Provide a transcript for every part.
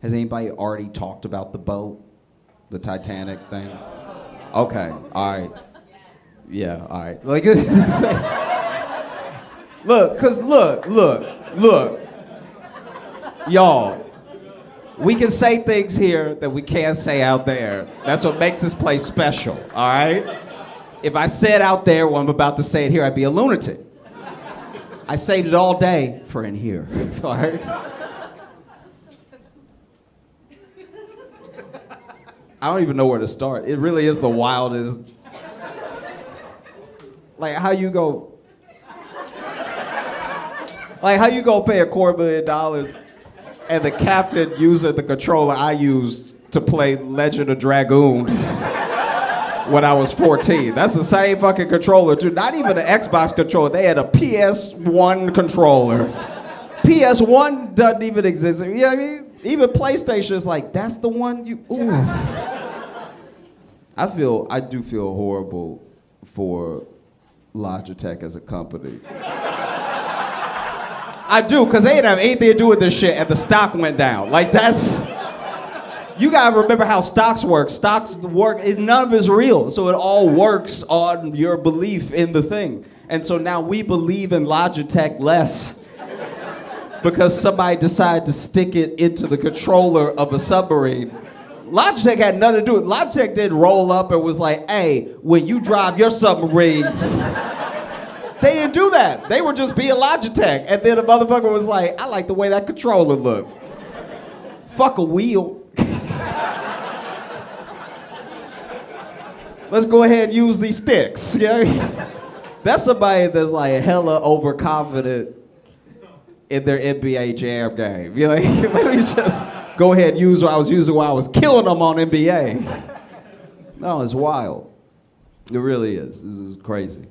Has anybody already talked about the boat? The Titanic thing? Okay, all right. Yeah, all right. Like, look. Y'all, we can say things here that we can't say out there. That's what makes this place special, all right? If I said out there what I'm about to say it here, I'd be a lunatic. I saved it all day for in here, all right? I don't even know where to start. It really is the wildest. Like, how you go pay $250,000 and the captain using the controller I used to play Legend of Dragoon when I was 14. That's the same fucking controller, too. Not even an Xbox controller. They had a PS1 controller. PS1 doesn't even exist. You know what I mean? Even PlayStation is like, that's the one you, ooh. I do feel horrible for Logitech as a company. I do, because they didn't have anything to do with this shit and the stock went down. Like, that's, you gotta remember how stocks work. Stocks work, none of it's real. So it all works on your belief in the thing. And so now we believe in Logitech less because somebody decided to stick it into the controller of a submarine. Logitech had nothing to do with it. Logitech didn't roll up and was like, hey, when you drive your submarine, they didn't do that. They were just being Logitech. And then the motherfucker was like, I like the way that controller looked. Fuck a wheel. Let's go ahead and use these sticks. You know? That's somebody that's like hella overconfident in their NBA Jam game. You're like, let me just go ahead and use what I was using while I was killing them on NBA. No, it's wild. It really is. This is crazy.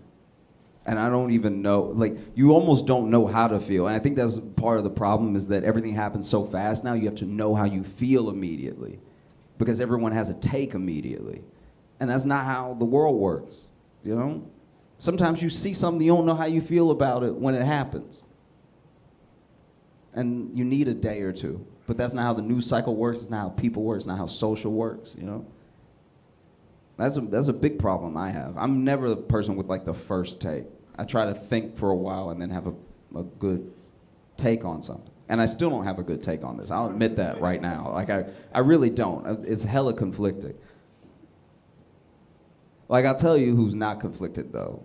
And I don't even know, like, you almost don't know how to feel. And I think that's part of the problem is that everything happens so fast now, you have to know how you feel immediately. Because everyone has a take immediately. And that's not how the world works, you know? Sometimes you see something, you don't know how you feel about it when it happens. And you need a day or two. But that's not how the news cycle works, it's not how people work, it's not how social works, you know? That's a big problem I have. I'm never the person with like the first take. I try to think for a while and then have a good take on something. And I still don't have a good take on this. I'll admit that right now. Like I really don't. It's hella conflicting. Like I'll tell you who's not conflicted though,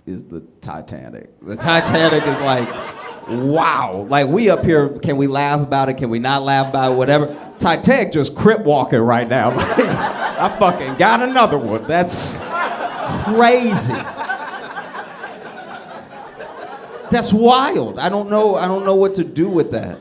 is the Titanic. The Titanic is like, wow. Like we up here, can we laugh about it? Can we not laugh about it? Whatever. Titanic just crip walking right now. I fucking got another one. That's crazy. That's wild. I don't know what to do with that.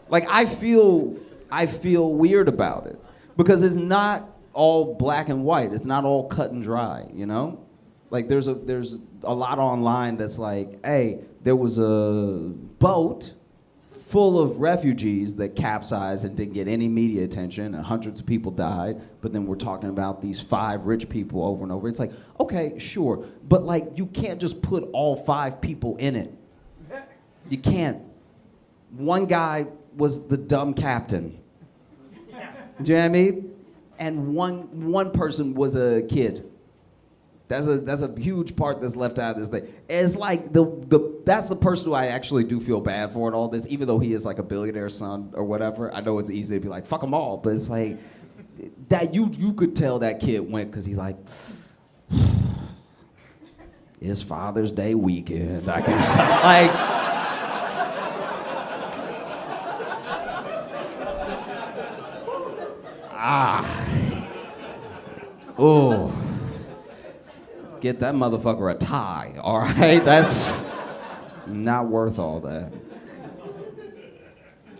Like I feel weird about it because it's not all black and white. It's not all cut and dry, you know? Like there's a lot online that's like, hey, there was a boat full of refugees that capsized and didn't get any media attention and hundreds of people died, but then we're talking about these 5 rich people over and over. It's like, okay, sure, but like you can't just put all 5 people in it. You can't. One guy was the dumb captain. Do you know what I mean? And one person was a kid. That's a huge part that's left out of this thing. It's like that's the person who I actually do feel bad for in all this, even though he is like a billionaire son or whatever. I know it's easy to be like, fuck them all, but it's like, that you could tell that kid went because he's like, it's Father's Day weekend. I can like, oh. Get that motherfucker a tie, all right? That's not worth all that.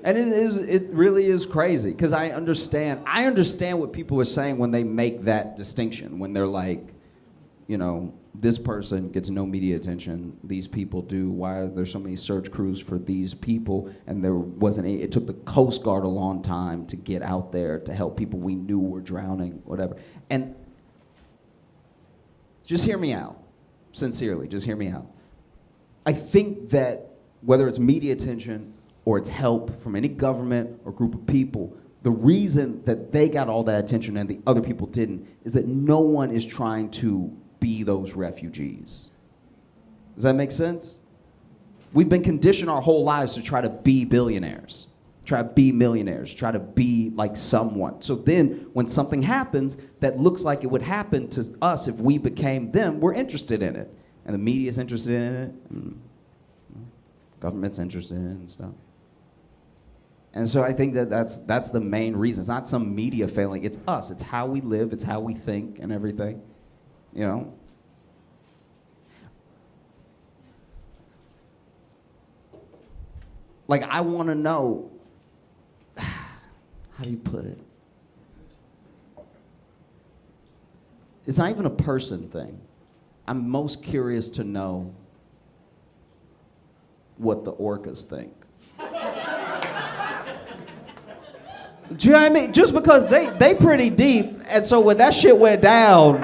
And it really is crazy, because I understand what people are saying when they make that distinction, when they're like, you know, this person gets no media attention, these people do, why are there so many search crews for these people, and there wasn't any, it took the Coast Guard a long time to get out there to help people we knew were drowning, whatever. And just hear me out, sincerely, just hear me out. I think that whether it's media attention or it's help from any government or group of people, the reason that they got all that attention and the other people didn't is that no one is trying to be those refugees. Does that make sense? We've been conditioned our whole lives to try to be billionaires, try to be millionaires, try to be like someone. So then when something happens that looks like it would happen to us if we became them, we're interested in it. And the media's interested in it, and government's interested in it and stuff. And so I think that that's the main reason. It's not some media failing, it's us. It's how we live, it's how we think and everything, you know? Like, I want to know, how do you put it? It's not even a person thing. I'm most curious to know what the orcas think. Do you know what I mean? Just because they pretty deep, and so when that shit went down,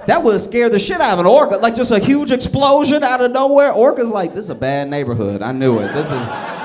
that would scare the shit out of an orca. Like just a huge explosion out of nowhere. Orca's like, this is a bad neighborhood. I knew it. This is...